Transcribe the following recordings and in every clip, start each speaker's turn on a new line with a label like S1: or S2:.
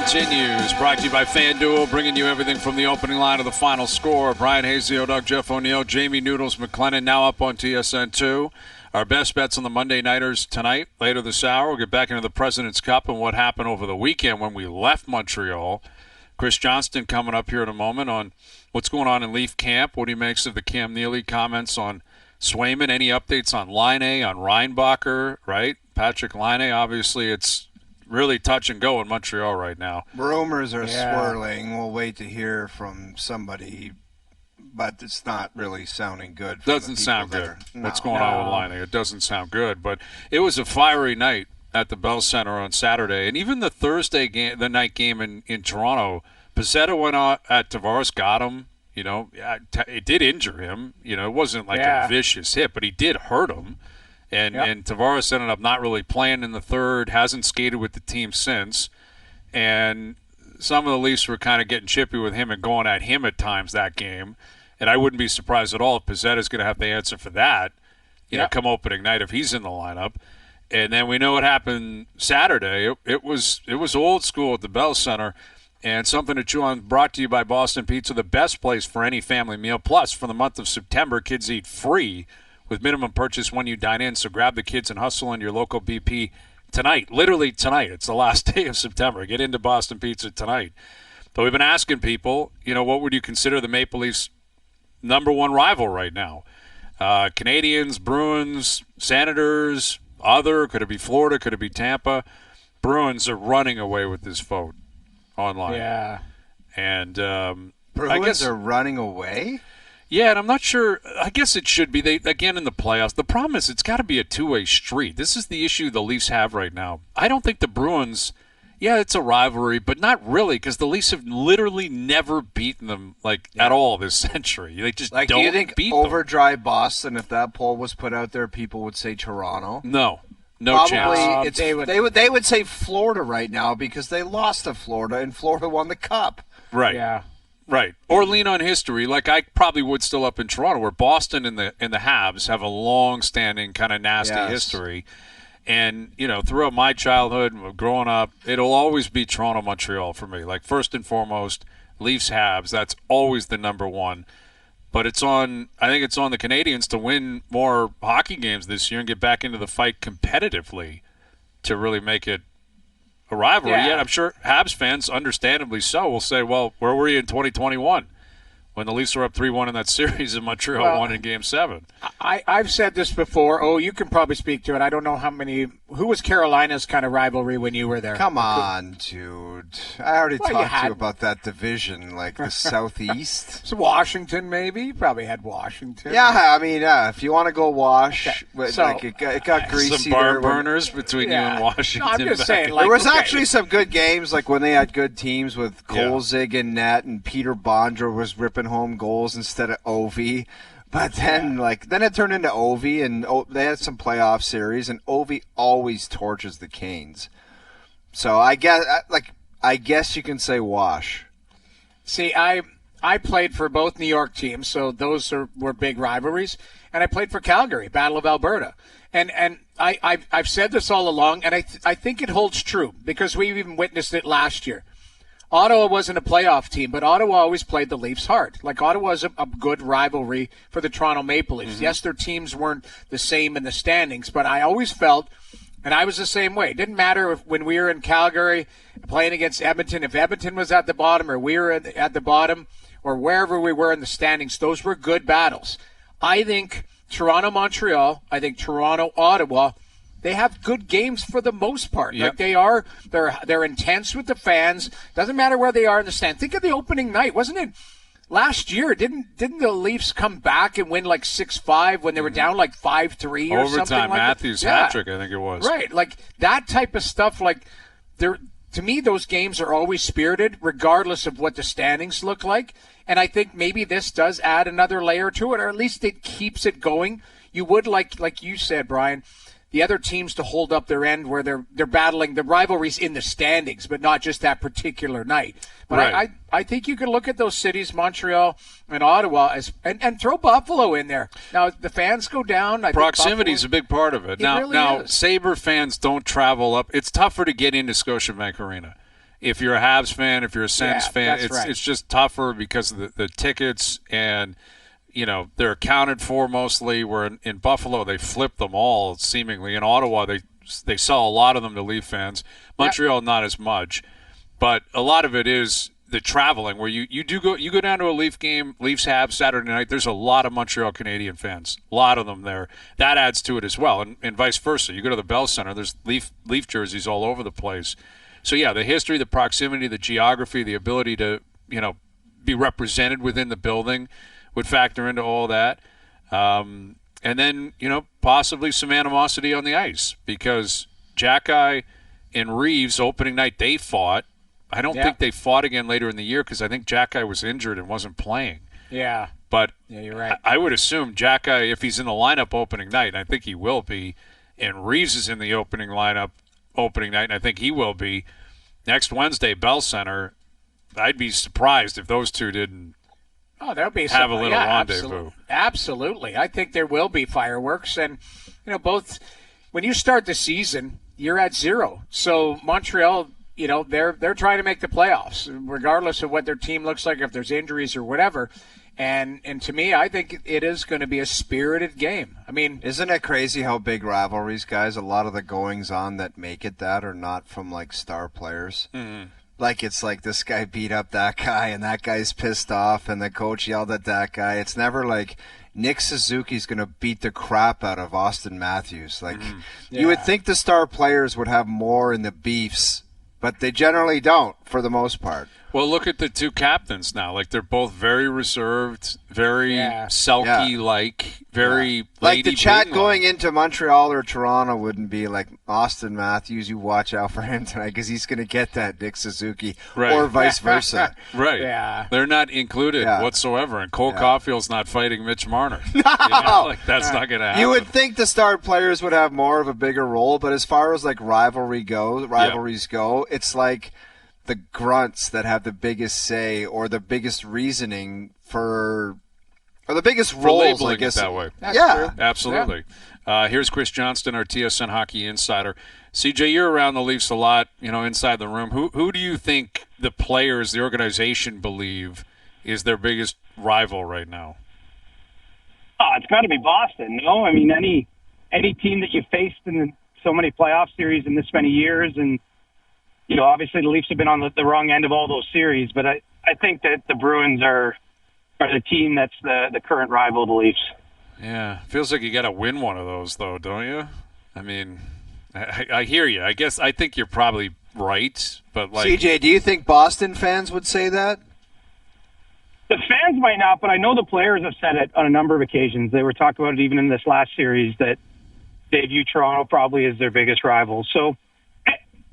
S1: continues. Brought to you by FanDuel, bringing you everything from the opening line to the final score. Bryan Hayes, the O-Dog, Jeff O'Neill, Jamie Noodles McLennan, now up on TSN2. Our best bets on the Monday Nighters tonight. Later this hour, we'll get back into the President's Cup and what happened over the weekend when we left Montreal. Chris Johnston coming up here in a moment on what's going on in Leaf Camp, what he makes of the Cam Neely comments on Swayman, any updates on Laine, on Reinbacher, right? Patrik Laine, obviously it's really touch and go in Montreal right now.
S2: Rumors are swirling. We'll wait to hear from somebody, but it's not really sounding good.
S1: Doesn't sound good. What's going on with Laine? It doesn't sound good, but it was a fiery night at the Bell Center on Saturday, and even the Thursday game, the night game in Toronto, Pezzetta went out at Tavares, got him. You know, it did injure him. You know, it wasn't like a vicious hit, but he did hurt him. And Tavares ended up not really playing in the third, hasn't skated with the team since. And some of the Leafs were kind of getting chippy with him and going at him at times that game. And I wouldn't be surprised at all if Pezzetta's going to have the answer for that, you know, come opening night if he's in the lineup. And then we know what happened Saturday. It was old school at the Bell Center. And something to chew on, brought to you by Boston Pizza, the best place for any family meal. Plus, for the month of September, kids eat free with minimum purchase when you dine in. So grab the kids and hustle in your local BP tonight. Literally tonight. It's the last day of September. Get into Boston Pizza tonight. But we've been asking people, you know, what would you consider the Maple Leafs' number one rival right now? Canadiens, Bruins, Senators, other. Could it be Florida? Could it be Tampa? Bruins are running away with this vote online.
S2: Yeah.
S1: And
S2: Bruins
S1: I guess
S2: are running away?
S1: Yeah, and I'm not sure. I guess it should be. They again in the playoffs. The problem is it's got to be a two-way street. This is the issue the Leafs have right now. I don't think the Bruins, it's a rivalry, but not really, because the Leafs have literally never beaten them at all this century. They just don't
S2: do you think
S1: beat
S2: OverDrive Boston, if that poll was put out there, people would say Toronto?
S1: No
S2: Probably
S1: chance.
S2: They would say Florida right now because they lost to Florida and Florida won the Cup.
S1: Right.
S3: Yeah.
S1: Right. Or lean on history. Like I probably would still up in Toronto, where Boston and the Habs have a long-standing kind of nasty history. And, you know, throughout my childhood, growing up, it'll always be Toronto, Montreal for me. Like, first and foremost, Leafs, Habs, that's always the number one. But I think it's on the Canadiens to win more hockey games this year and get back into the fight competitively to really make it a rivalry. Yeah, I'm sure Habs fans, understandably so, will say, well, where were you in 2021 when the Leafs were up 3-1 in that series and Montreal won in Game 7?
S3: I've said this before. Oh, you can probably speak to it. I don't know who was Carolina's kind of rivalry when you were there?
S2: Come on, dude. I already talked to you about that division, like the Southeast.
S3: So Washington, maybe? You probably had Washington.
S2: Yeah, I mean, if you want to go wash, it got greasy.
S1: Some barn burners between you and Washington.
S3: No, I'm just saying.
S2: There was actually some good games, like when they had good teams with Kolzig in net and Peter Bondra was ripping home goals instead of Ovi. But then, then it turned into Ovi, and they had some playoff series, and Ovi always torches the Canes. So I guess you can say wash.
S3: See, I played for both New York teams, so those were big rivalries, and I played for Calgary, Battle of Alberta, and I've said this all along, and I think it holds true because we've even witnessed it last year. Ottawa wasn't a playoff team, but Ottawa always played the Leafs hard. Like, Ottawa's a good rivalry for the Toronto Maple Leafs. Mm-hmm. Yes, their teams weren't the same in the standings, but I always felt, and I was the same way. It didn't matter when we were in Calgary playing against Edmonton, if Edmonton was at the bottom or we were at the bottom or wherever we were in the standings, those were good battles. I think Toronto-Montreal, I think Toronto-Ottawa, they have good games for the most part.
S1: Yep.
S3: Like they're intense with the fans. Doesn't matter where they are in the stand. Think of the opening night. Wasn't it last year? Didn't the Leafs come back and win 6-5 when they were down 5-3 or something like that?
S1: Overtime, Matthews hat trick, I think it was.
S3: Right. Like that type of stuff, to me, those games are always spirited, regardless of what the standings look like. And I think maybe this does add another layer to it, or at least it keeps it going. You would like you said, Brian, the other teams to hold up their end where they're battling the rivalries in the standings, but not just that particular night. But
S1: right.
S3: I think you can look at those cities, Montreal and Ottawa, and throw Buffalo in there. Now, the fans go down.
S1: Proximity is a big part of it.
S3: Now,
S1: Sabre fans don't travel up. It's tougher to get into Scotiabank Arena. if you're a Habs fan, if you're a Sens fan, it's just tougher because of the tickets and, they're accounted for mostly. Where in Buffalo, they flip them all seemingly. In Ottawa, they sell a lot of them to Leaf fans. Montreal, not as much. But a lot of it is the traveling where you go down to a Leaf game, Leafs Habs Saturday night. There's a lot of Montreal Canadian fans, a lot of them there. That adds to it as well, and vice versa. You go to the Bell Center, there's Leaf jerseys all over the place. So yeah, the history, the proximity, the geography, the ability to be represented within the building would factor into all that. And then possibly some animosity on the ice because Xhekaj and Reeves opening night they fought. I don't think they fought again later in the year because I think Xhekaj was injured and wasn't playing.
S3: Yeah.
S1: But
S3: you're right.
S1: I would assume Xhekaj, if he's in the lineup opening night, and I think he will be, and Reeves is in the opening lineup opening night, and I think he will be, next Wednesday, Bell Center, I'd be surprised if those two didn't
S3: there'll be
S1: have a little rendezvous.
S3: Absolutely. I think there will be fireworks. And, both when you start the season, you're at 0. So Montreal, they're trying to make the playoffs, regardless of what their team looks like, if there's injuries or whatever. And to me, I think it is going to be a spirited game. I mean,
S2: isn't it crazy how big rivalries, guys? A lot of the goings on that make it that are not from like star players.
S1: Mm-hmm.
S2: Like it's like this guy beat up that guy and that guy's pissed off and the coach yelled at that guy. It's never like Nick Suzuki's going to beat the crap out of Austin Matthews. Like you would think the star players would have more in the beefs, but they generally don't for the most part.
S1: Well, look at the two captains now. Like, they're both very reserved, very Selke-like, very
S2: like the chat going into Montreal or Toronto wouldn't be like Austin Matthews, you watch out for him tonight because he's going to get that Nick Suzuki or vice versa.
S1: Right.
S3: Yeah.
S1: They're not included whatsoever. And Cole Caulfield's not fighting Mitch Marner.
S2: No.
S1: That's not going to happen.
S2: You would think the star players would have more of a bigger role, but as far as like rivalries go, it's like the grunts that have the biggest say or the biggest reasoning or the biggest roles,
S1: labeling
S2: I guess.
S1: It that way.
S3: That's true.
S1: Absolutely. Yeah. Here's Chris Johnston, our TSN hockey insider. CJ, you're around the Leafs a lot, inside the room. Who do you think the players, the organization, believe is their biggest rival right now?
S4: Oh, it's got to be Boston. No, I mean any team that you faced in so many playoff series in this many years, and obviously the Leafs have been on the wrong end of all those series, but I think that the Bruins are the team that's the current rival of the Leafs.
S1: Yeah, feels like you got to win one of those, though, don't you? I mean, I hear you. I think you're probably right, but like
S2: CJ, do you think Boston fans would say that?
S4: The fans might not, but I know the players have said it on a number of occasions. They were talking about it even in this last series that they view Toronto probably as their biggest rival. So,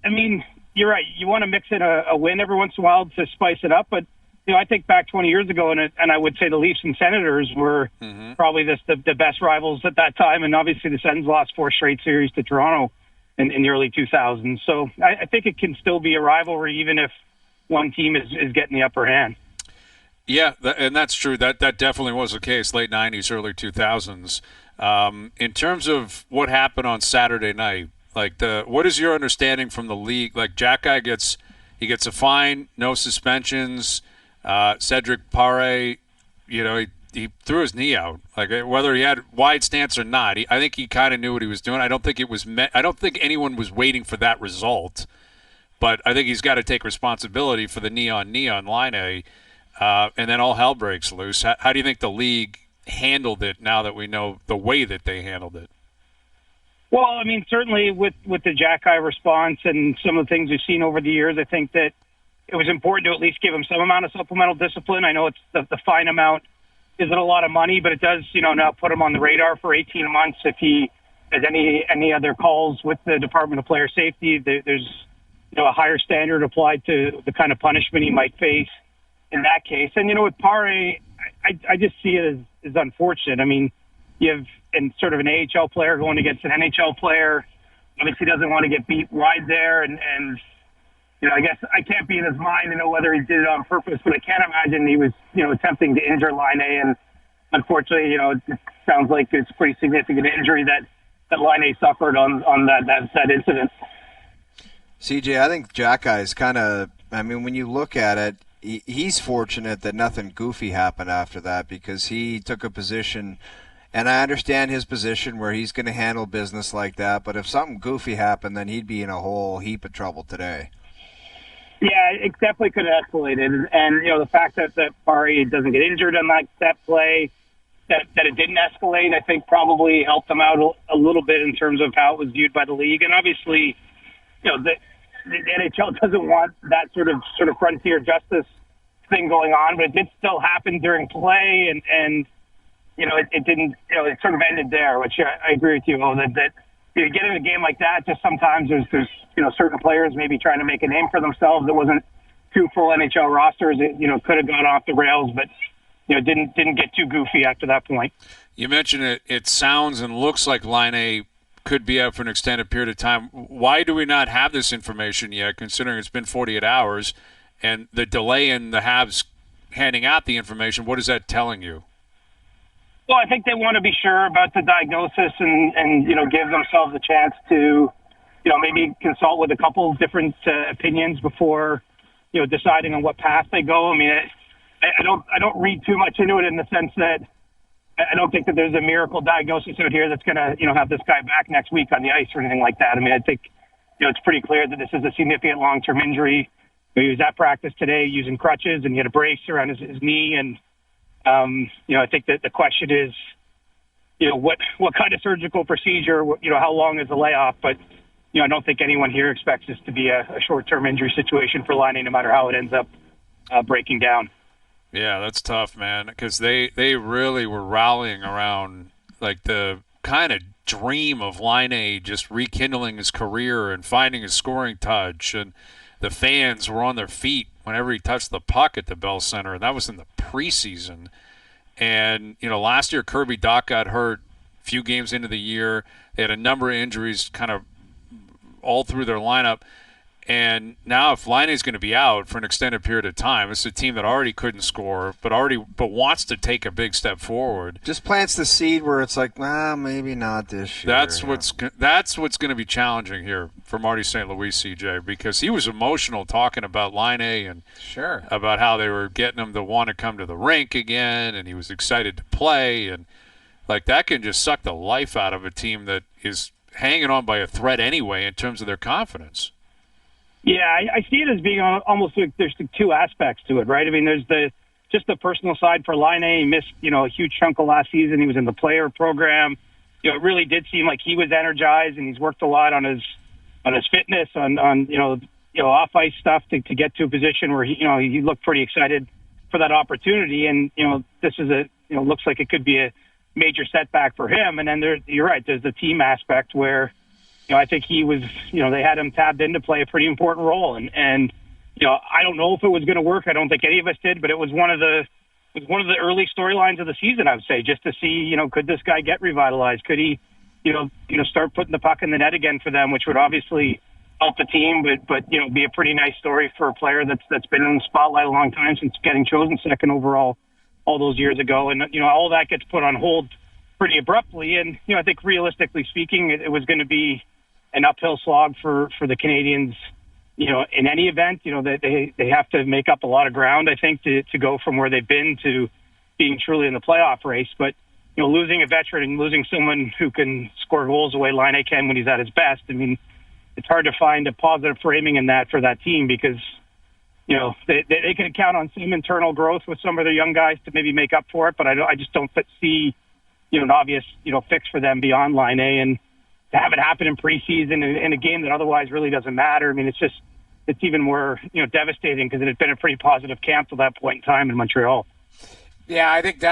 S4: I mean, you're right. You want to mix in a win every once in a while to spice it up. But, I think back 20 years ago, and I would say the Leafs and Senators were probably the best rivals at that time. And obviously the Sens lost 4 straight series to Toronto in the early 2000s. So I think it can still be a rivalry even if one team is getting the upper hand.
S1: Yeah, and that's true. That definitely was the case, late 90s, early 2000s. In terms of what happened on Saturday night, like what is your understanding from the league? Like Xhekaj gets a fine, no suspensions. Cedric Pare, he threw his knee out. Like whether he had wide stance or not, I think he kind of knew what he was doing. I don't think I don't think anyone was waiting for that result. But I think he's got to take responsibility for the knee on Laine, and then all hell breaks loose. How do you think the league handled it now that we know the way that they handled it?
S4: Well, I mean, certainly with the Xhekaj response and some of the things we've seen over the years, I think that it was important to at least give him some amount of supplemental discipline. I know it's the fine amount isn't a lot of money, but it does, now put him on the radar for 18 months. If he has any other calls with the Department of Player Safety, there's a higher standard applied to the kind of punishment he might face in that case. And, with Pare, I just see it as unfortunate. I mean, you have sort of an AHL player going against an NHL player. Obviously doesn't want to get beat wide there. And I guess I can't be in his mind to know whether he did it on purpose, but I can't imagine he was, attempting to injure Laine. And unfortunately, it sounds like it's a pretty significant injury that Laine suffered on that incident.
S2: CJ, I think Xhekaj is kind of, I mean, when you look at it, he's fortunate that nothing goofy happened after that, because he took a position, and I understand his position where he's going to handle business like that, but if something goofy happened, then he'd be in a whole heap of trouble today.
S4: Yeah, it definitely could have escalated. And the fact that Pari doesn't get injured on that play, that it didn't escalate, I think probably helped them out a little bit in terms of how it was viewed by the league. And obviously, the NHL doesn't want that sort of frontier justice thing going on, but it did still happen during play, and it didn't, it sort of ended there, which I agree with you, that you get in a game like that, just sometimes there's certain players maybe trying to make a name for themselves. It wasn't two full NHL rosters. It, could have gone off the rails, but, didn't get too goofy after that point.
S1: You mentioned it sounds and looks like Laine could be out for an extended period of time. Why do we not have this information yet, considering it's been 48 hours, and the delay in the Habs handing out the information? What is that telling you?
S4: Well, I think they want to be sure about the diagnosis and give themselves a chance to, maybe consult with a couple of different opinions before, deciding on what path they go. I mean, I don't read too much into it in the sense that I don't think that there's a miracle diagnosis out here that's going to, have this guy back next week on the ice or anything like that. I mean, I think, it's pretty clear that this is a significant long-term injury. He was at practice today using crutches, and he had a brace around his knee. And, I think that the question is, what kind of surgical procedure, how long is the layoff? But, I don't think anyone here expects this to be a short-term injury situation for Laine, no matter how it ends up breaking down.
S1: Yeah, that's tough, man, because they really were rallying around like the kind of dream of Laine just rekindling his career and finding his scoring touch, and the fans were on their feet whenever he touched the puck at the Bell Center, and that was in the preseason. And, last year Kirby Dach got hurt a few games into the year. They had a number of injuries kind of all through their lineup. And now if Laine is going to be out for an extended period of time, it's a team that already couldn't score, but wants to take a big step forward.
S2: Just plants the seed where it's like, maybe not this year.
S1: That's what's going to be challenging here for Marty St. Louis, CJ, because he was emotional talking about Laine and about how they were getting him to want to come to the rink again, and he was excited to play, and like that can just suck the life out of a team that is hanging on by a thread anyway in terms of their confidence.
S4: Yeah, I see it as being almost like there's two aspects to it, right? I mean, there's just the personal side for Laine. He missed, a huge chunk of last season. He was in the player program. It really did seem like he was energized, and he's worked a lot on his fitness, on off ice stuff to get to a position where he looked pretty excited for that opportunity. And this is looks like it could be a major setback for him. And then you're right, there's the team aspect where. I think he was, they had him tabbed in to play a pretty important role. And I don't know if it was going to work. I don't think any of us did, but it was one of the early storylines of the season, I would say, just to see, could this guy get revitalized? Could he, start putting the puck in the net again for them, which would obviously help the team, but be a pretty nice story for a player that's been in the spotlight a long time since getting chosen second overall all those years ago. And, all that gets put on hold pretty abruptly. And, I think realistically speaking, it was going to be an uphill slog for the Canadiens, in any event. They have to make up a lot of ground, I think, to go from where they've been to being truly in the playoff race. But, losing a veteran and losing someone who can score goals the way Laine can when he's at his best, I mean, it's hard to find a positive framing in that for that team because, they can count on some internal growth with some of their young guys to maybe make up for it. But I just don't see, an obvious, fix for them beyond Laine. And to have it happen in preseason in a game that otherwise really doesn't matter. I mean, it's even more, devastating because it had been a pretty positive camp to that point in time in Montreal.
S3: Yeah, I think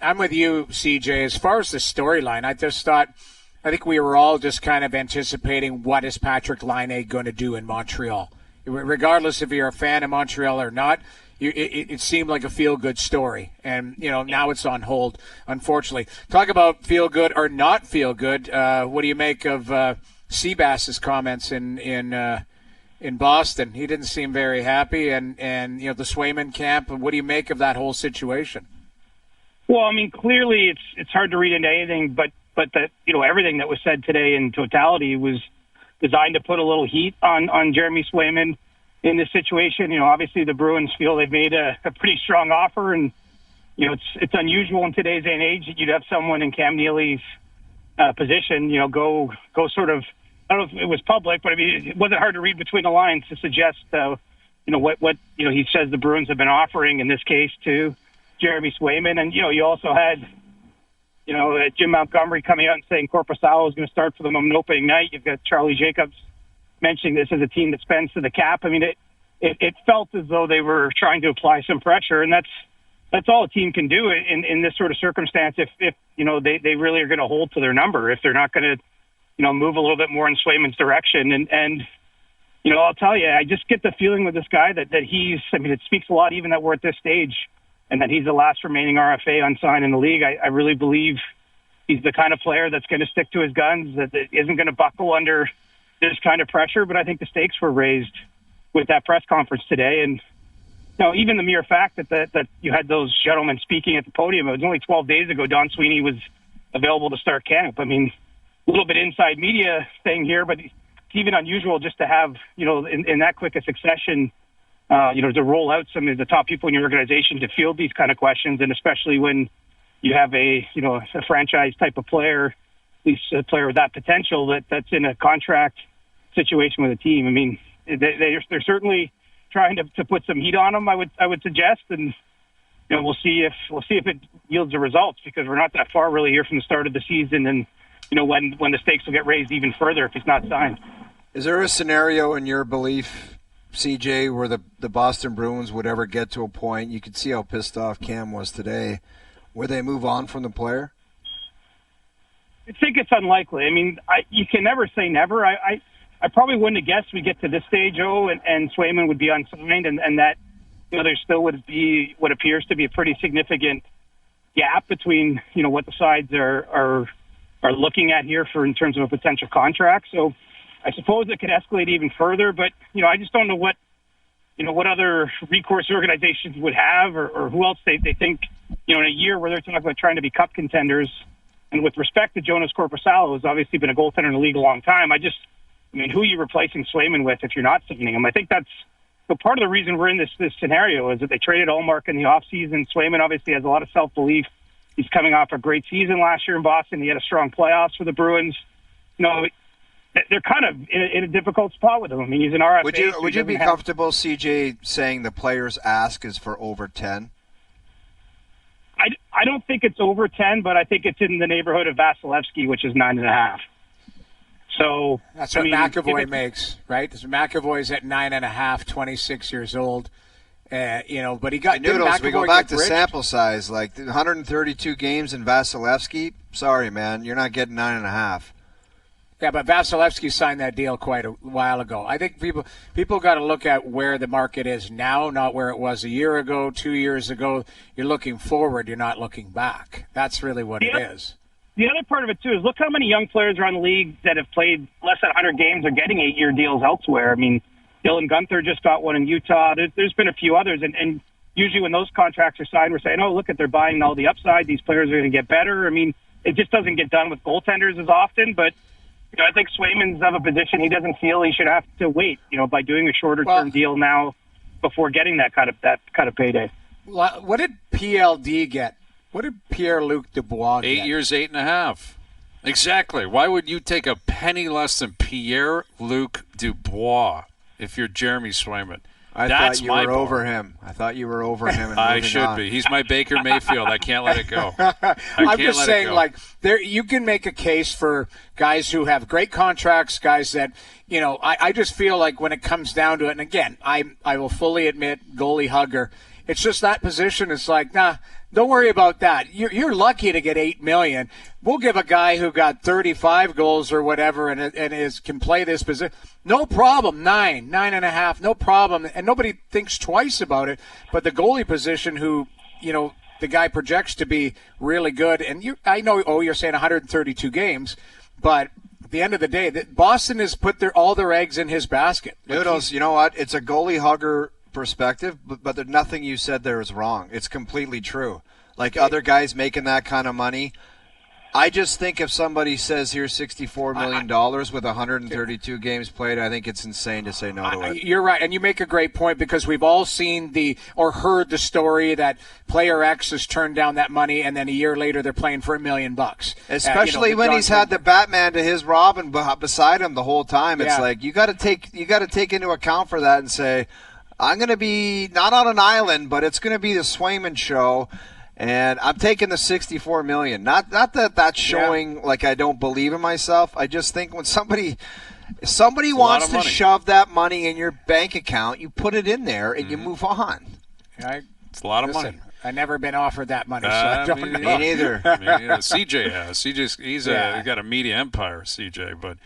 S3: I'm with you, CJ. As far as the storyline, I think we were all just kind of anticipating what is Patrik Laine going to do in Montreal. Regardless if you're a fan of Montreal or not, it seemed like a feel-good story. And, now it's on hold, unfortunately. Talk about feel-good or not feel-good. What do you make of Seabass's comments in Boston? He didn't seem very happy. And the Swayman camp, what do you make of that whole situation?
S4: Well, I mean, clearly it's hard to read into anything, but that, everything that was said today in totality was designed to put a little heat on Jeremy Swayman in this situation. Obviously the Bruins feel they've made a pretty strong offer, and it's unusual in today's day and age that you'd have someone in Cam Neely's position, go sort of. I don't know if it was public, but I mean, it wasn't hard to read between the lines to suggest, what he says the Bruins have been offering in this case to Jeremy Swayman. And, you also had, Jim Montgomery coming out and saying Korpisalo is going to start for them on opening night. You've got Charlie Jacobs mentioning this as a team that spends to the cap. I mean, it felt as though they were trying to apply some pressure, and that's all a team can do in this sort of circumstance if they really are going to hold to their number, if they're not going to, move a little bit more in Swayman's direction. And I'll tell you, I just get the feeling with this guy that he's, it speaks a lot even that we're at this stage and that he's the last remaining RFA unsigned in the league. I really believe he's the kind of player that's going to stick to his guns, that isn't going to buckle under this kind of pressure. But I think the stakes were raised with that press conference today. And, even the mere fact that you had those gentlemen speaking at the podium, it was only 12 days ago Don Sweeney was available to start camp. A little bit inside media thing here, but it's even unusual just to have, in that quick a succession, to roll out some of the top people in your organization to field these kind of questions. And especially when you have a franchise type of player, at least a player with that potential that's in a contract situation with a team. They're certainly trying to put some heat on them, I would suggest. And, we'll see if it yields the results, because we're not that far really here from the start of the season. And, when the stakes will get raised even further if he's not signed.
S2: Is there a scenario in your belief, CJ, where the Boston Bruins would ever get to a point, you could see how pissed off Cam was today, where they move on from the player?
S4: I think it's unlikely. You can never say never. I probably wouldn't have guessed we get to this stage, and Swayman would be unsigned, and that there still would be what appears to be a pretty significant gap between what the sides are looking at here in terms of a potential contract. So I suppose it could escalate even further, but I just don't know what other recourse organizations would have, or who else they think in a year where they're talking about trying to be cup contenders. And with respect to Jonas Korpisalo, who's obviously been a goaltender in the league a long time, who are you replacing Swayman with if you're not signing him? I think that's part of the reason we're in this scenario is that they traded Ullmark in the offseason. Swayman obviously has a lot of self-belief. He's coming off a great season last year in Boston. He had a strong playoffs for the Bruins. They're kind of in a difficult spot with him. He's an RFA.
S2: Would you be comfortable, CJ, saying the player's ask is for over 10?
S4: I don't think it's over 10, but I think it's in the neighborhood of Vasilevsky, which is 9.5. So
S3: that's what McAvoy makes, right? McAvoy's at 9.5, 26 years old. But he got
S2: Noodles. We go back to sample size, like 132 games in Vasilevsky. Sorry, man, you're not getting 9.5.
S3: Yeah, but Vasilevsky signed that deal quite a while ago. I think people got to look at where the market is now, not where it was a year ago, 2 years ago. You're looking forward. You're not looking back. That's really what it is.
S4: The other part of it, too, is look how many young players around the league that have played less than 100 games are getting 8-year deals elsewhere. Dylan Gunther just got one in Utah. There's been a few others, and usually when those contracts are signed, we're saying, look at, they're buying all the upside. These players are going to get better. It just doesn't get done with goaltenders as often, but I think Swayman's of a position he doesn't feel he should have to wait, by doing a shorter-term deal now before getting that kind of payday.
S3: What did PLD get? What did Pierre-Luc Dubois get?
S1: 8 years, 8.5. Exactly. Why would you take a penny less than Pierre-Luc Dubois if you're Jeremy Swayman?
S2: I thought you were over him. And
S1: I should be. He's my Baker Mayfield. I can't let it go.
S3: I'm just saying, you can make a case for guys who have great contracts, guys that, I just feel like when it comes down to it, and again, I will fully admit, goalie hugger, it's just that position. It's like, nah, don't worry about that. You're lucky to get $8 million. We'll give a guy who got 35 goals or whatever and can play this position. No problem. 9.5, no problem. And nobody thinks twice about it. But the goalie position, who the guy projects to be really good. And I know, you're saying 132 games, but at the end of the day, Boston has put all their eggs in his basket.
S2: Noodles, you know what? It's a goalie hugger perspective, but there's nothing you said there is wrong. It's completely true. Other guys making that kind of money, I just think if somebody says here's $64 million with 132 games played, I think it's insane to say no to it.
S3: You're right, and you make a great point because we've all seen or heard the story that player X has turned down that money, and then a year later they're playing for $1 million.
S2: Especially when he's had the Batman to his Robin beside him the whole time. It's like you got to take into account for that and say, I'm going to be not on an island, but it's going to be the Swayman show. And I'm taking the $64 million. Not that that's showing like I don't believe in myself. I just think when somebody wants to shove that money in your bank account, you put it in there and you move on.
S1: It's a lot of money.
S3: I've never been offered that money, so I don't know.
S2: Me neither.
S1: CJ has. He's got a media empire, CJ. But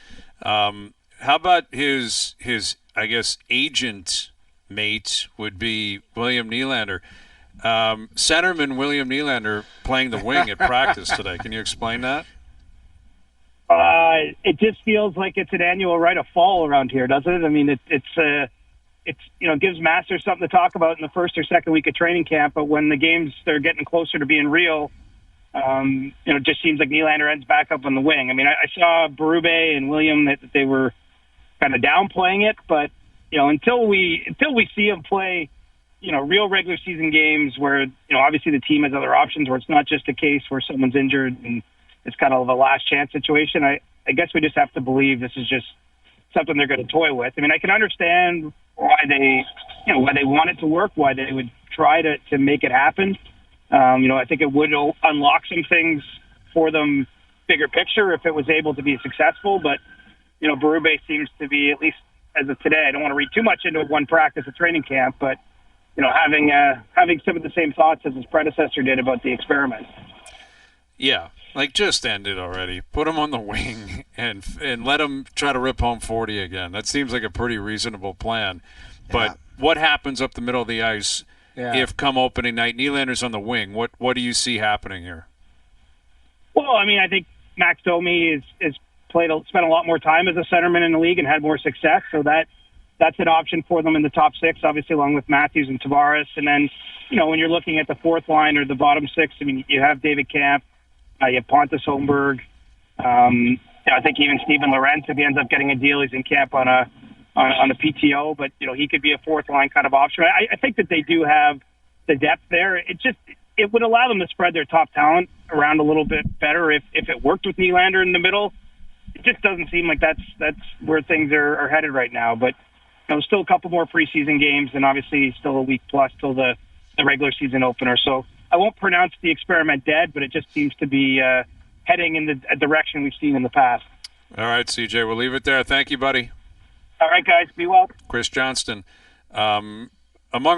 S1: how about his I guess agent mate would be William Nylander. Centerman William Nylander playing the wing at practice today. Can you explain that?
S4: It just feels like it's an annual rite of fall around here, doesn't it? I mean, it's gives Masters something to talk about in the first or second week of training camp, but when the games they're getting closer to being real, it just seems like Nylander ends back up on the wing. I mean, I saw Berube and William that they were kind of downplaying it, but until we see him play real regular season games where, obviously the team has other options where it's not just a case where someone's injured and it's kind of a last chance situation. I guess we just have to believe this is just something they're going to toy with. I mean, I can understand why they want it to work, why they would try to make it happen. I think it would unlock some things for them bigger picture if it was able to be successful. But, Berube seems to be, at least as of today, I don't want to read too much into one practice at training camp, but having some of the same thoughts as his predecessor did about the experiment.
S1: Yeah, just end it already. Put him on the wing and let him try to rip home 40 again. That seems like a pretty reasonable plan. But what happens up the middle of the ice if come opening night Nylander's on the wing? What do you see happening here? Well,
S4: I mean, I think Max Domi is spent a lot more time as a centerman in the league and had more success, so that's an option for them in the top six, obviously, along with Matthews and Tavares. And then, when you're looking at the fourth line or the bottom six, I mean, you have David Kampf, you have Pontus Holmberg. I think even Steven Lorentz, if he ends up getting a deal, he's in camp on a PTO. But, he could be a fourth line kind of option. I think that they do have the depth there. It would allow them to spread their top talent around a little bit better if it worked with Nylander in the middle. It just doesn't seem like that's where things are headed right now. But still a couple more preseason games, and obviously still a week plus till the regular season opener. So I won't pronounce the experiment dead, but it just seems to be heading in the direction we've seen in the past.
S1: All right, CJ, we'll leave it there. Thank you, buddy.
S4: All right, guys, be well.
S1: Chris Johnston. Among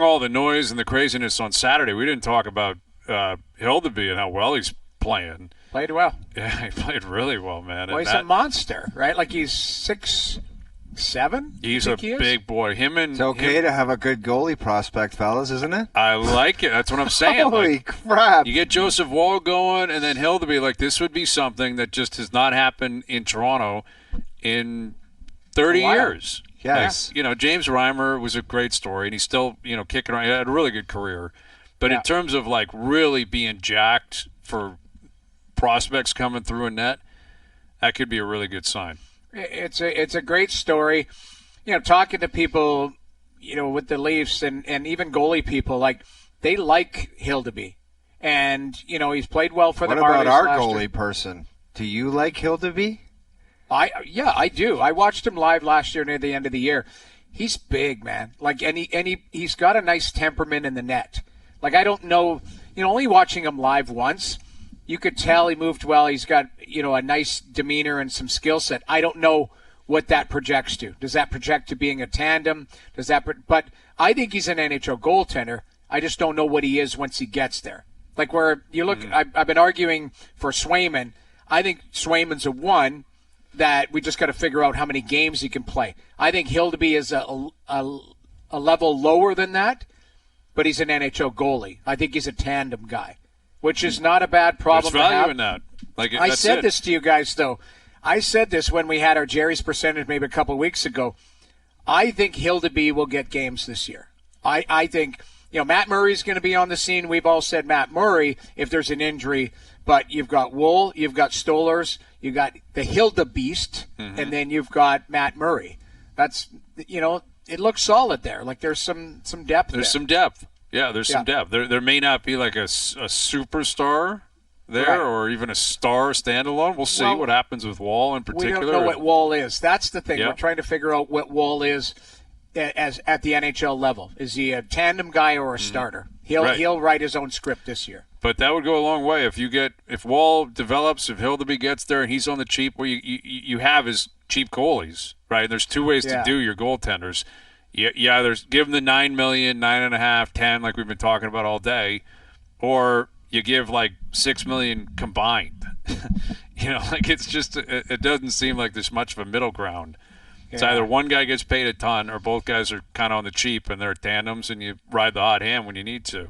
S1: all the noise and the craziness on Saturday, we didn't talk about Hildeby and how well he's playing.
S3: Played well.
S1: Yeah, he played really well, man.
S3: Well, he's a monster, right? Like he's 6'7".
S1: He's a big boy.
S2: It's okay to have a good goalie prospect, fellas, isn't it?
S1: I like it. That's what I'm saying.
S2: Holy crap.
S1: You get Joseph Woll going, and then Hildeby, this would be something that just has not happened in Toronto in 30 years.
S2: Yes.
S1: James Reimer was a great story, and he's still, kicking around. He had a really good career. But in terms of, really being jacked for prospects coming through a net, that could be a really good sign.
S3: It's a great story. Talking to people, with the Leafs and even goalie people, they like Hildeby. And, he's played well for the Marlies.
S2: What about our goalie person? Do you like Hildeby?
S3: I do. I watched him live last year near the end of the year. He's big, man. He's got a nice temperament in the net. I don't know, only watching him live once, you could tell he moved well. He's got, a nice demeanor and some skill set. I don't know what that projects to. Does that project to being a tandem? But I think he's an NHL goaltender. I just don't know what he is once he gets there. Where you look, I've been arguing for Swayman. I think Swayman's a 1 that we just got to figure out how many games he can play. I think Hildeby is a level lower than that, but he's an NHL goalie. I think he's a tandem guy, which is not a bad problem
S1: to have.
S3: There's value
S1: in that.
S3: I said this to you guys, though. I said this when we had our Jerry's percentage maybe a couple of weeks ago. I think Hildeby will get games this year. I think, Matt Murray's going to be on the scene. We've all said Matt Murray if there's an injury. But you've got Wool, you've got Stollers, you've got the Hilda Beast, and then you've got Matt Murray. That's, it looks solid there. Like there's some depth there.
S1: There's some depth. Yeah, there's some depth. There may not be like a superstar there or even a star standalone. We'll see what happens with Wall in particular.
S3: We don't know what Wall is. That's the thing.
S1: Yeah.
S3: We're trying to figure out what Wall is as at the NHL level. Is he a tandem guy or a starter? He'll write his own script this year.
S1: But that would go a long way if Wall develops, if Hildeby gets there and he's on the cheap. Well, you have his cheap goalies, right? There's two ways to do your goaltenders. You either give them the $9 million, $9.5 million, $10 million, like we've been talking about all day, or you give like $6 million combined. It's just it doesn't seem like there's much of a middle ground. It's either one guy gets paid a ton, or both guys are kind of on the cheap and they're tandems, and you ride the hot hand when you need to.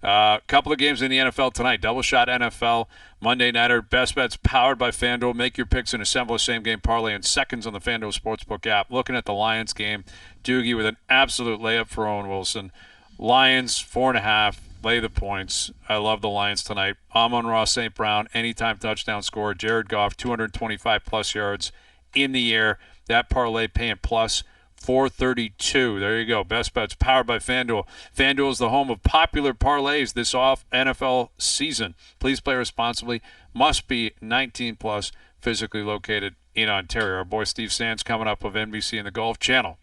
S1: A couple of games in the NFL tonight. Double shot NFL Monday nighter. Best bets powered by FanDuel. Make your picks and assemble a same-game parlay in seconds on the FanDuel Sportsbook app. Looking at the Lions game, Doogie with an absolute layup for Owen Wilson. Lions 4.5. Lay the points. I love the Lions tonight. Amon-Ra St. Brown, anytime touchdown scorer. Jared Goff, 225-plus yards in the air. That parlay paying plus 432. There you go. Best bets powered by FanDuel. FanDuel is the home of popular parlays this off NFL season. Please play responsibly. Must be 19+, physically located in Ontario. Our boy Steve Sands coming up of NBC and the Golf Channel.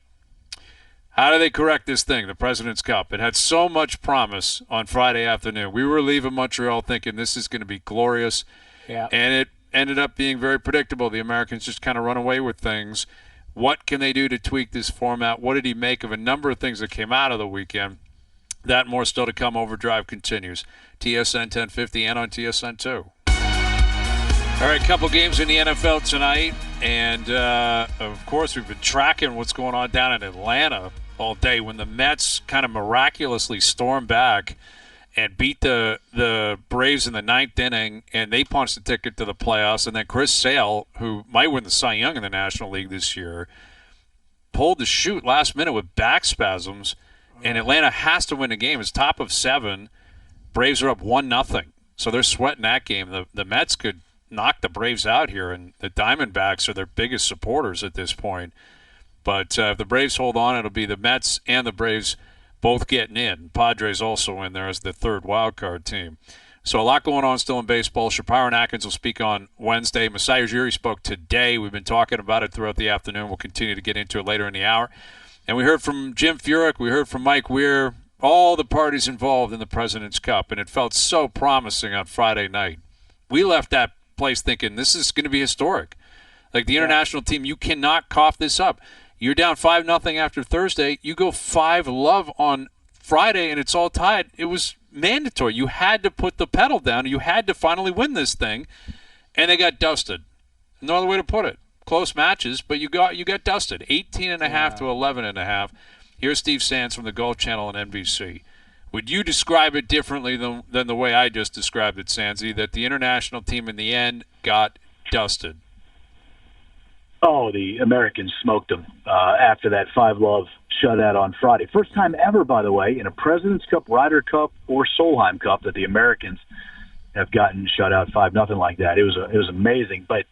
S1: How do they correct this thing, the President's Cup? It had so much promise on Friday afternoon. We were leaving Montreal thinking this is going to be glorious, and it ended up being very predictable. The Americans just kind of run away with things. What can they do to tweak this format? What did he make of a number of things that came out of the weekend? That more still to come. OverDrive continues. TSN 1050 and on TSN 2. All right, couple games in the NFL tonight. And, of course, we've been tracking what's going on down in Atlanta all day when the Mets kind of miraculously stormed back and beat the Braves in the ninth inning, and they punched the ticket to the playoffs. And then Chris Sale, who might win the Cy Young in the National League this year, pulled the chute last minute with back spasms, and Atlanta has to win the game. It's top of 7. Braves are up 1-0, so they're sweating that game. The Mets could knock the Braves out here, and the Diamondbacks are their biggest supporters at this point. But if the Braves hold on, it'll be the Mets and the Braves both getting in. Padres also in there as the third wild card team. So a lot going on still in baseball. Shapiro and Atkins will speak on Wednesday. Masai Ujiri spoke today. We've been talking about it throughout the afternoon. We'll continue to get into it later in the hour. And we heard from Jim Furyk. We heard from Mike Weir, all the parties involved in the President's Cup. And it felt so promising on Friday night. We left that place thinking this is going to be historic. Like the international team, you cannot cough this up. You're down 5-0 after Thursday. You go 5-love on Friday, and it's all tied. It was mandatory. You had to put the pedal down. You had to finally win this thing, and they got dusted. No other way to put it. Close matches, but you got dusted. 18.5 to 11.5. Here's Steve Sands from the Golf Channel and NBC. Would you describe it differently than the way I just described it, Sandsy, that the international team in the end got dusted?
S5: Oh, the Americans smoked them after that 5-love shutout on Friday. First time ever, by the way, in a President's Cup, Ryder Cup, or Solheim Cup that the Americans have gotten shut out 5-0 like that. It was amazing. But,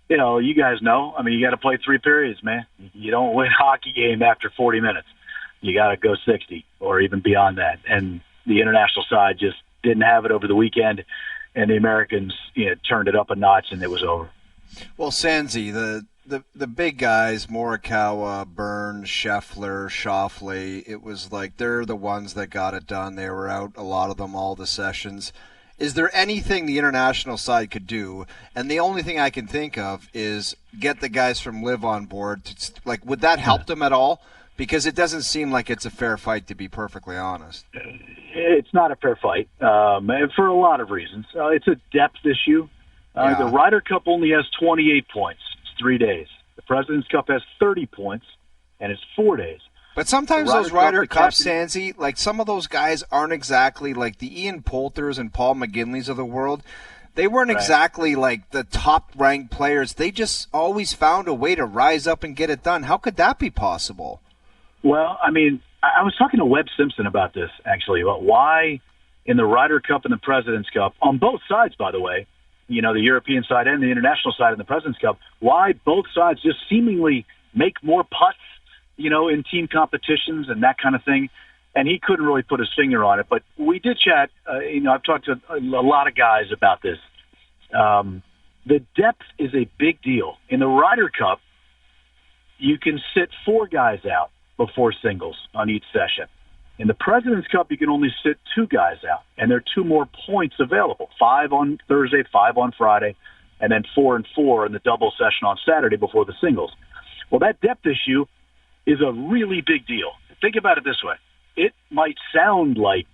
S5: you guys know, I mean, you got to play 3 periods, man. You don't win a hockey game after 40 minutes. You got to go 60 or even beyond that. And the international side just didn't have it over the weekend, and the Americans turned it up a notch, and it was over.
S2: Well, Sandsy, the big guys, Morikawa, Burns, Scheffler, Schauffele, it was like they're the ones that got it done. They were out, a lot of them, all the sessions. Is there anything the international side could do? And the only thing I can think of is get the guys from Live on board. Would that help them at all? Because it doesn't seem like it's a fair fight, to be perfectly honest.
S5: It's not a fair fight for a lot of reasons. It's a depth issue. The Ryder Cup only has 28 points. It's 3 days. The President's Cup has 30 points, and it's 4 days.
S2: But sometimes those Ryder Cups, Sandsy, like some of those guys aren't exactly like the Ian Poulters and Paul McGinleys of the world. They weren't exactly like the top-ranked players. They just always found a way to rise up and get it done. How could that be possible?
S5: Well, I mean, I was talking to Webb Simpson about this, actually, about why in the Ryder Cup and the President's Cup, on both sides, by the way, you know, the European side and the international side in the President's Cup, why both sides just seemingly make more putts, you know, in team competitions and that kind of thing. And he couldn't really put his finger on it. But we did chat. You know, I've talked to a lot of guys about this. The depth is a big deal. In the Ryder Cup, you can sit 4 guys out before singles on each session. In the President's Cup, you can only sit 2 guys out, and there are 2 more points available, 5 on Thursday, 5 on Friday, and then 4 and 4 in the double session on Saturday before the singles. Well, that depth issue is a really big deal. Think about it this way. It might sound like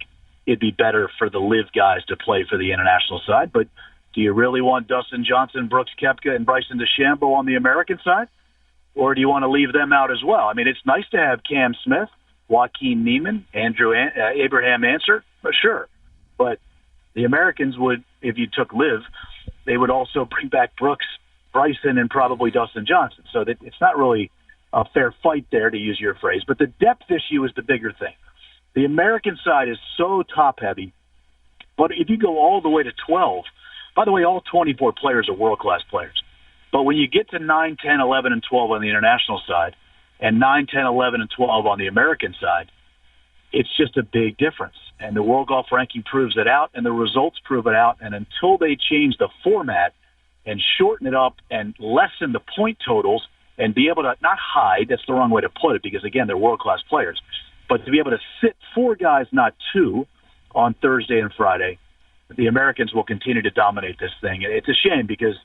S5: it'd be better for the live guys to play for the international side, but do you really want Dustin Johnson, Brooks Koepka, and Bryson DeChambeau on the American side? Or do you want to leave them out as well? I mean, it's nice to have Cam Smith, Joaquin Neiman, Abraham Answer, sure. But the Americans would, if you took live, they would also bring back Brooks, Bryson, and probably Dustin Johnson. So that it's not really a fair fight there, to use your phrase. But the depth issue is the bigger thing. The American side is so top-heavy. But if you go all the way to 12, by the way, all 24 players are world-class players. But when you get to 9, 10, 11, and 12 on the international side, and 9, 10, 11, and 12 on the American side, it's just a big difference. And the World Golf Ranking proves it out, and the results prove it out. And until they change the format and shorten it up and lessen the point totals and be able to not hide, that's the wrong way to put it because, again, they're world-class players, but to be able to sit 4 guys, not 2, on Thursday and Friday, the Americans will continue to dominate this thing. And it's a shame because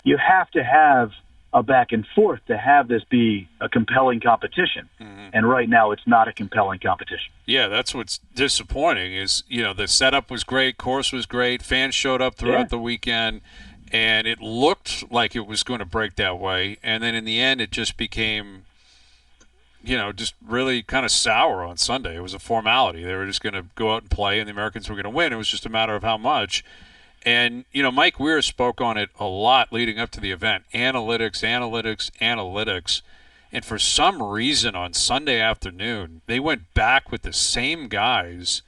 S5: you have to have a back and forth to have this be a compelling competition. Mm-hmm. And right now it's not a compelling competition.
S1: Yeah, that's what's disappointing is, you know, the setup was great, course was great, fans showed up throughout the weekend, and it looked like it was going to break that way. And then in the end it just became, you know, just really kind of sour on Sunday. It was a formality. They were just going to go out and play, and the Americans were going to win. It was just a matter of how much. And, you know, Mike Weir spoke on it a lot leading up to the event. Analytics. And for some reason on Sunday afternoon, they went back with the same guys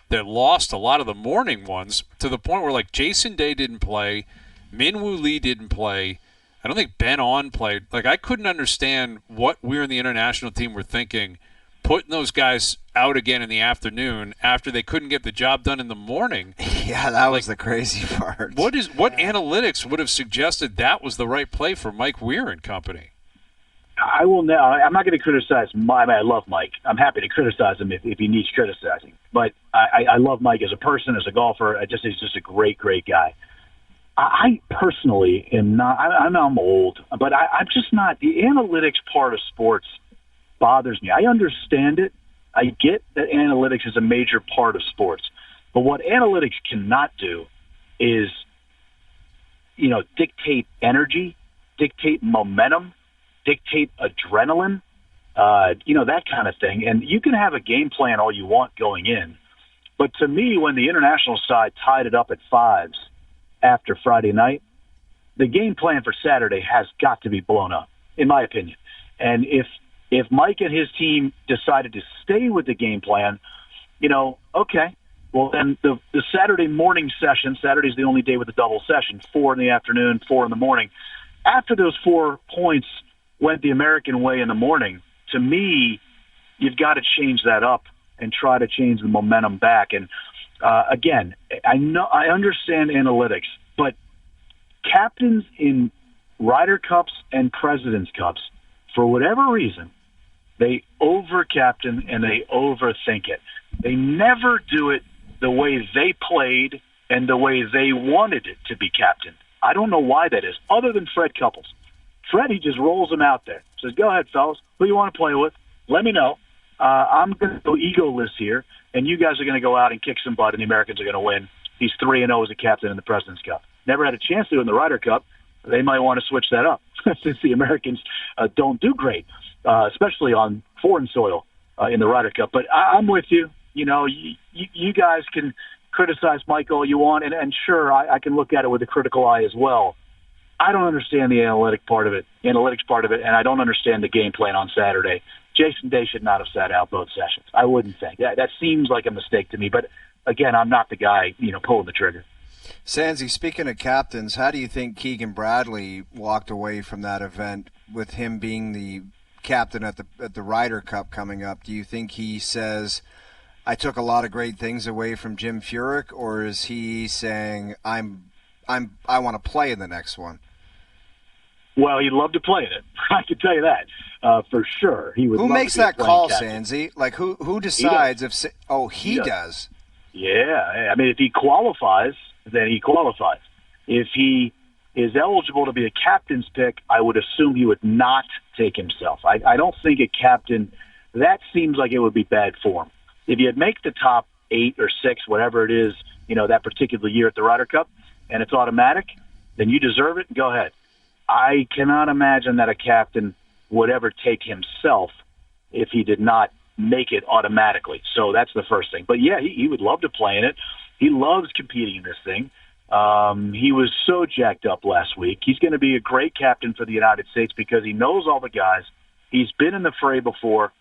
S1: that lost a lot of the morning ones to the point where, like, Jason Day didn't play, Min-Woo Lee didn't play. I don't think Ben On played. Like, I couldn't understand what we in the international team were thinking, putting those guys out again in the afternoon after they couldn't get the job done in the morning.
S2: Yeah, that was the crazy part.
S1: What analytics would have suggested that was the right play for Mike Weir and company?
S5: I will now. I'm not going to criticize Mike. I love Mike. I'm happy to criticize him if he needs criticizing. But I love Mike as a person, as a golfer. He's just a great, great guy. I personally am not. I'm old, but I'm just not. The analytics part of sports bothers me. I understand it. I get that analytics is a major part of sports, but what analytics cannot do is, you know, dictate energy, dictate momentum, dictate adrenaline, you know, that kind of thing. And you can have a game plan all you want going in, but to me, when the international side tied it up at 5s after Friday night, the game plan for Saturday has got to be blown up, in my opinion. And if Mike and his team decided to stay with the game plan, you know, okay, well, then the Saturday morning session, Saturday's the only day with a double session, 4 in the afternoon, 4 in the morning. After those 4 points went the American way in the morning, to me, you've got to change that up and try to change the momentum back. And again, I understand analytics, but captains in Ryder Cups and President's Cups, for whatever reason, they over-captain and they overthink it. They never do it the way they played and the way they wanted it to be captained. I don't know why that is, other than Fred Couples. Fred, he just rolls them out there. Says, go ahead, fellas. Who you want to play with? Let me know. I'm going to go egoless here, and you guys are going to go out and kick some butt, and the Americans are going to win. He's 3-0 as a captain in the President's Cup. Never had a chance to in the Ryder Cup. They might want to switch that up since the Americans don't do great, especially on foreign soil in the Ryder Cup. But I'm with you. You know, you guys can criticize Mike all you want, and sure, I can look at it with a critical eye as well. I don't understand the analytics part of it, and I don't understand the game plan on Saturday. Jason Day should not have sat out both sessions. I wouldn't think. That seems like a mistake to me. But, again, I'm not the guy, pulling the trigger.
S2: Sanzi, speaking of captains, how do you think Keegan Bradley walked away from that event with him being the captain at the Ryder Cup coming up? Do you think he says, I took a lot of great things away from Jim Furyk, or is he saying, I want to play in the next one?
S5: Well, he'd love to play in it. I can tell you that for sure. He would.
S2: Who
S5: love
S2: makes
S5: to be
S2: that
S5: a
S2: call,
S5: captain.
S2: Sanzi? Like who decides if? Oh, he does.
S5: Yeah, I mean, if he qualifies, then he qualifies. If he is eligible to be a captain's pick, I would assume he would not take himself. I don't think a captain. That seems like it would be bad form. If you make the top 8 or 6, whatever it is, that particular year at the Ryder Cup, and it's automatic, then you deserve it. Go ahead. I cannot imagine that a captain would ever take himself if he did not make it automatically. So that's the first thing. But, yeah, he would love to play in it. He loves competing in this thing. He was so jacked up last week. He's going to be a great captain for the United States because he knows all the guys. He's been in the fray before,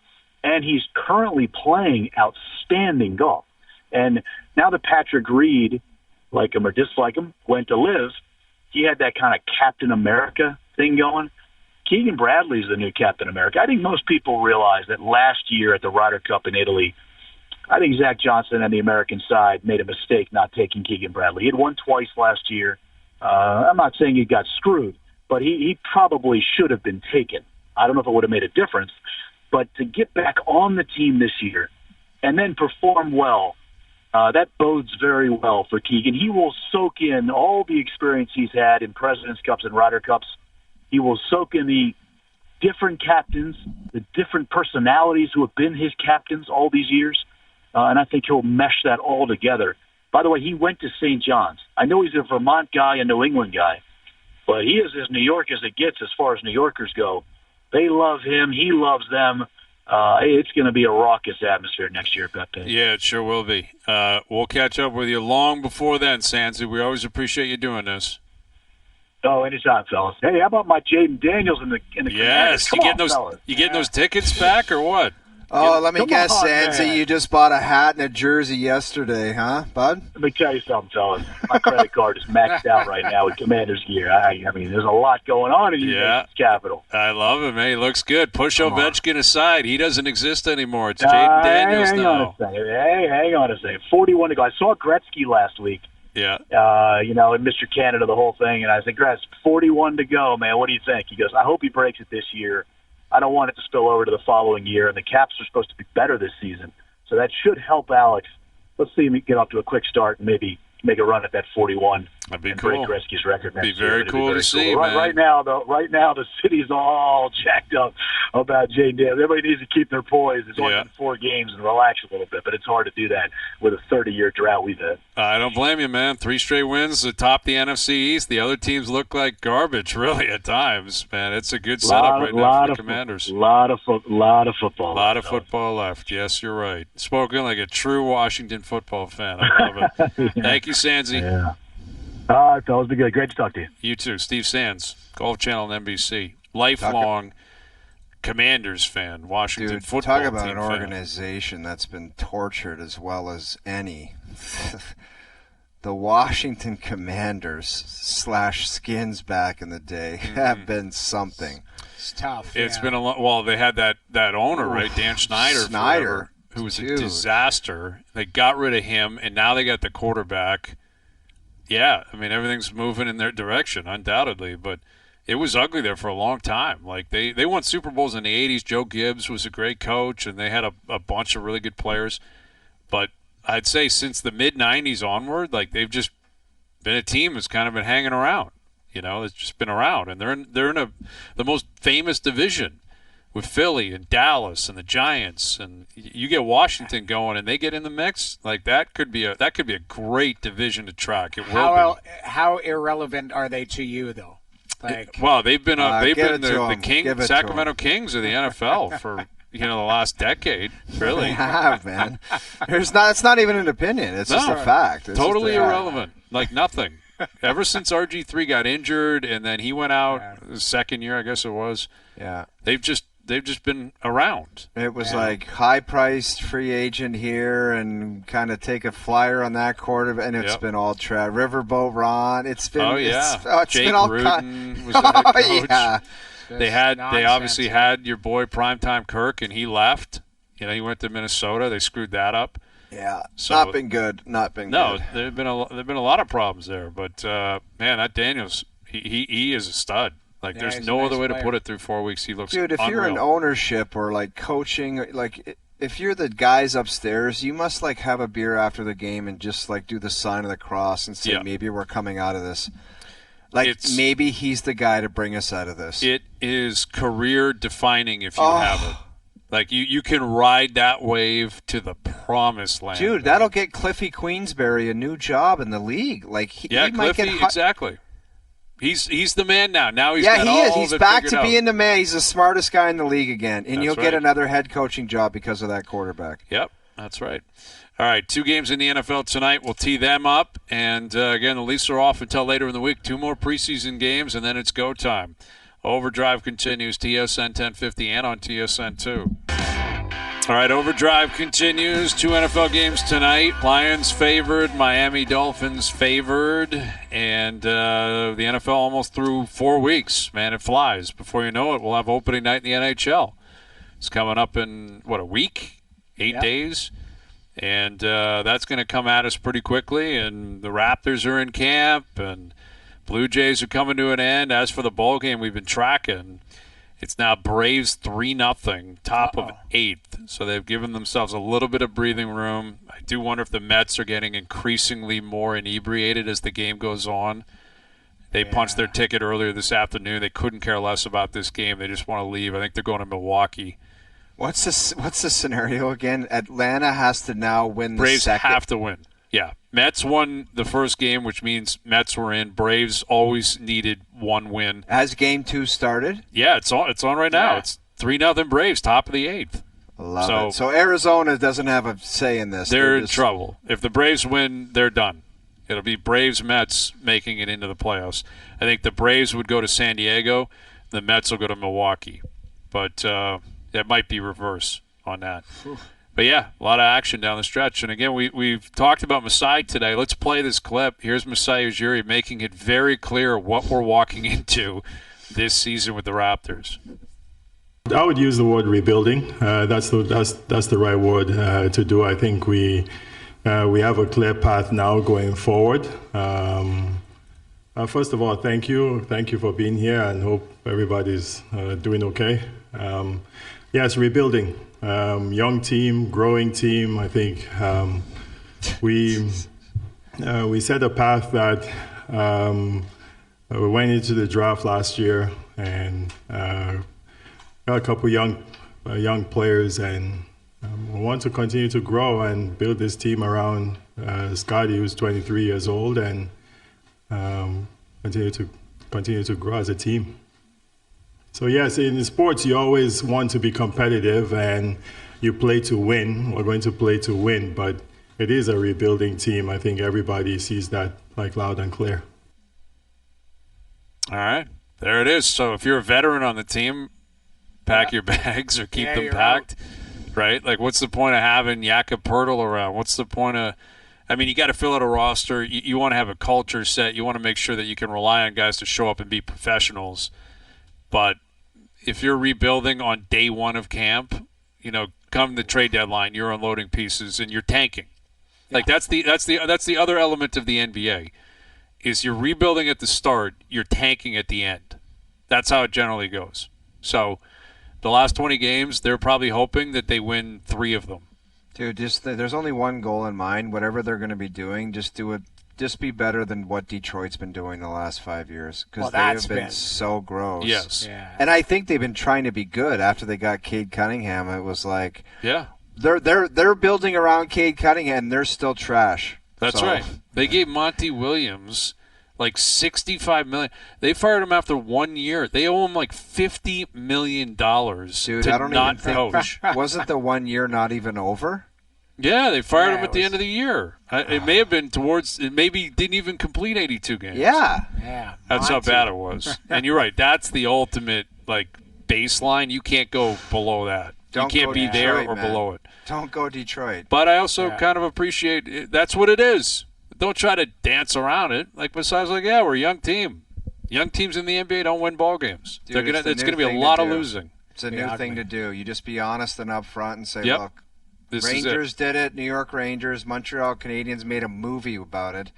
S5: and he's currently playing outstanding golf. And now that Patrick Reed, like him or dislike him, went to live, he had that kind of Captain America thing going. Keegan Bradley's the new Captain America. I think most people realize that last year at the Ryder Cup in Italy, I think Zach Johnston and the American side made a mistake not taking Keegan Bradley. He had won twice last year. I'm not saying he got screwed, but he probably should have been taken. I don't know if it would have made a difference, but to get back on the team this year and then perform well, that bodes very well for Keegan. He will soak in all the experience he's had in President's Cups and Ryder Cups. He will soak in the different captains, the different personalities who have been his captains all these years, and I think he'll mesh that all together. By the way, he went to St. John's. I know he's a Vermont guy, a New England guy, but he is as New York as it gets as far as New Yorkers go. They love him. He loves them. It's going to be a raucous atmosphere next year, Pepe.
S1: Yeah, it sure will be. We'll catch up with you long before then, Sansi. We always appreciate you doing this.
S5: Oh, anytime, fellas. Hey, how about my Jaden Daniels in the
S1: Yes, you getting those tickets back or what?
S2: Oh, let me guess,
S5: on,
S2: Sansi,
S5: man.
S2: you just bought a hat and a jersey yesterday, huh, bud?
S5: Let me tell you something, fellas. My credit card is maxed out right now with Commander's gear. I mean, there's a lot going on in the United Capital.
S1: I love him, man. He looks good. Push Ovechkin aside. He doesn't exist anymore. It's Jaden Daniels now.
S5: Hang on a second. 41 to go. I saw Gretzky last week.
S1: Yeah.
S5: And Mr. Canada, the whole thing. And I said, Gretz, 41 to go, man. What do you think? He goes, I hope he breaks it this year. I don't want it to spill over to the following year, and the Caps are supposed to be better this season. So that should help Alex. Let's see him get off to a quick start and maybe make a run at that 41.
S1: That'd be
S5: and
S1: cool.
S5: break Gretzky's record next
S1: year. It'd be very
S5: cool.
S1: to see, man.
S5: Right now, the city's all jacked up about Jaden Daniels. Everybody needs to keep their poise. It's only been 4 games and relax a little bit, but it's hard to do that with a 30-year drought we've had.
S1: I don't blame you, man. 3 straight wins atop the NFC East. The other teams look like garbage, really, at times. Man, it's a good setup right now for the Commanders.
S5: A lot of football.
S1: A lot of football left. Yes, you're right. Spoken like a true Washington football fan. I love it. Thank you, Sansi.
S5: Yeah. All right, fellas. Be good. Great to talk to you.
S1: You too. Steve Sands, Golf Channel and NBC. Lifelong Commanders fan, Washington football
S2: team. Talk about
S1: an
S2: organization that's been tortured as well as any. The Washington Commanders / Skins back in the day have been something.
S3: It's tough.
S1: It's been a lot. Well, they had that owner, right, Dan Snyder, who was a disaster. They got rid of him, and now they got the quarterback. Yeah, I mean, everything's moving in their direction, undoubtedly, but it was ugly there for a long time. Like, they won Super Bowls in the 80s. Joe Gibbs was a great coach, and they had a bunch of really good players. But I'd say since the mid-90s onward, like, they've just been a team that's kind of been hanging around. It's just been around. And they're in the most famous division with Philly and Dallas and the Giants, and you get Washington going, and they get in the mix. Like that could be a great division to track. It will be.
S3: How irrelevant are they to you, though?
S1: Well, they've been the Sacramento Kings of the NFL for the last decade. Really,
S2: they have, man. It's not even an opinion. It's just a fact. It's
S1: totally irrelevant. Like nothing. Ever since RG3 got injured, and then he went out the second year, I guess it was.
S2: Yeah,
S1: they've just they've just been around.
S2: It was like high-priced free agent here and kind of take a flyer on that quarter, and it's been all Riverboat Ron. It's been it's
S1: Jake
S2: been all
S1: Rudin was the head coach.
S2: Yeah.
S1: They obviously had your boy Primetime Kirk, and he left. He went to Minnesota. They screwed that up.
S2: Yeah,
S1: so,
S2: not been good.
S1: No, there've been a lot of problems there. But man, that Daniels, he is a stud. Like there's no other way to put it. Through 4 weeks, he looks.
S2: Dude, if you're in ownership or like coaching, like if you're the guys upstairs, you must like have a beer after the game and just like do the sign of the cross and say maybe we're coming out of this. Like maybe he's the guy to bring us out of this.
S1: It is career defining if you have it. Like you can ride that wave to the promised land.
S2: Dude, that'll get Cliffy Queensberry a new job in the league. Like he might
S1: Cliffy,
S2: get
S1: exactly. He's the man now. Now he's
S2: he is.
S1: All
S2: he's
S1: of it
S2: back
S1: figured
S2: to
S1: out.
S2: being the man. He's the smartest guy in the league again, and you'll get
S1: right.
S2: another head coaching job because of that quarterback.
S1: Yep, that's right. All right, 2 games in the NFL tonight. We'll tee them up, and again, the Leafs are off until later in the week. 2 more preseason games, and then it's go time. OverDrive continues, TSN 1050 and on TSN 2. All right, OverDrive continues. 2 NFL games tonight. Lions favored, Miami Dolphins favored, and the NFL almost through 4 weeks. Man, it flies. Before you know it, we'll have opening night in the NHL. It's coming up in, a week? 8 days? And that's going to come at us pretty quickly, and the Raptors are in camp, and Blue Jays are coming to an end. As for the ball game we've been tracking, it's now Braves 3-0, top of 8th. So they've given themselves a little bit of breathing room. I do wonder if the Mets are getting increasingly more inebriated as the game goes on. They punched their ticket earlier this afternoon. They couldn't care less about this game. They just want to leave. I think they're going to Milwaukee.
S2: What's the scenario again? Atlanta has to now win the
S1: Braves
S2: second.
S1: have to win. Yeah. Mets won the first game, which means Mets were in. Braves always needed 1 win.
S2: Has Game 2 started?
S1: Yeah, it's on right now. It's 3-0 Braves, top of the 8th.
S2: Love it. So Arizona doesn't have a say in this.
S1: They're in trouble. If the Braves win, they're done. It'll be Braves-Mets making it into the playoffs. I think the Braves would go to San Diego. The Mets will go to Milwaukee. But that might be reverse on that. But, yeah, a lot of action down the stretch. And, again, we've talked about Masai today. Let's play this clip. Here's Masai Ujiri making it very clear what we're walking into this season with the Raptors.
S6: I would use the word rebuilding. That's the right word to do. I think we have a clear path now going forward. First of all, thank you for being here, and hope everybody's doing okay. Yes, rebuilding. Young team, growing team. I think we set a path that we went into the draft last year and got a couple young players, and we want to continue to grow and build this team around Scotty, who's 23 years old, and continue to grow as a team. So yes, in sports, you always want to be competitive and you play to win. We're going to play to win, but it is a rebuilding team. I think everybody sees that like loud and clear.
S1: All right, there it is. So if you're a veteran on the team, pack your bags or keep them packed, right? Like, what's the point of having Jakob Poeltl around? What's the point of – I mean, you got to fill out a roster. You want to have a culture set. You want to make sure that you can rely on guys to show up and be professionals. But if you're rebuilding on day 1 of camp, come the trade deadline, you're unloading pieces and you're tanking. Like that's the other element of the NBA is you're rebuilding at the start, you're tanking at the end. That's how it generally goes. So the last 20 games, they're probably hoping that they win 3 of them.
S2: Dude, there's only one goal in mind. Whatever they're going to be doing, just do it. Just be better than what Detroit's been doing the last 5 years, because they have been so gross.
S1: Yes.
S3: Yeah.
S2: And I think they've been trying to be good after they got Cade Cunningham. It was like, they're building around Cade Cunningham, and they're still trash.
S1: That's right. They gave Monty Williams like $65 million. They fired him after 1 year. They owe him like $50 million.
S2: Dude,
S1: to
S2: I don't
S1: not
S2: even think,
S1: coach.
S2: Wasn't the 1 year not even over?
S1: Yeah, they fired him at the end of the year. It may have been maybe didn't even complete 82 games.
S2: Yeah.
S1: That's how bad it was. And you're right. That's the ultimate, like, baseline. You can't go below that.
S2: Don't
S1: you can't
S2: go
S1: be there
S2: Detroit,
S1: or
S2: man.
S1: below it.
S2: Don't go Detroit.
S1: But I also kind of appreciate that's what it is. Don't try to dance around it. Like Masai's like, yeah, we're a young team. Young teams in the NBA don't win ball games.
S2: Dude,
S1: it's going to be a lot of losing.
S2: It's a new thing to do. You just be honest and upfront and say,
S1: Yep.
S2: look,
S1: This
S2: Rangers did it. New York Rangers, Montreal Canadiens made a movie about it.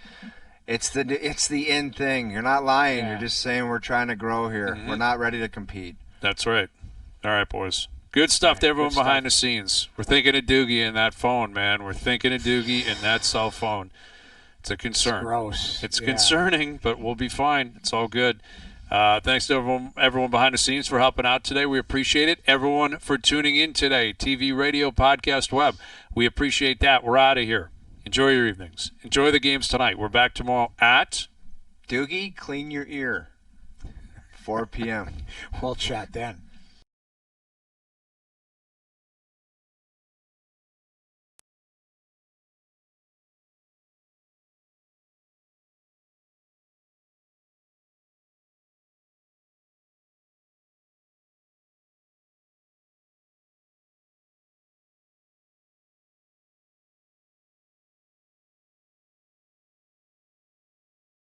S2: It's the in thing. You're not lying.
S3: Yeah.
S2: You're just saying we're trying to grow here.
S1: Mm-hmm.
S2: We're not ready to compete.
S1: That's right. All right, boys. Good stuff to everyone behind the scenes. We're thinking of Doogie in that phone, man. We're thinking of Doogie in that cell phone. It's a concern.
S3: It's gross.
S1: It's concerning, but we'll be fine. It's all good. Thanks to everyone behind the scenes for helping out today. We appreciate it. Everyone for tuning in today. TV, radio, podcast, web. We appreciate that. We're out of here. Enjoy your evenings. Enjoy the games tonight. We're back tomorrow at
S2: Doogie, clean your ear. 4 p.m.
S3: We'll chat then.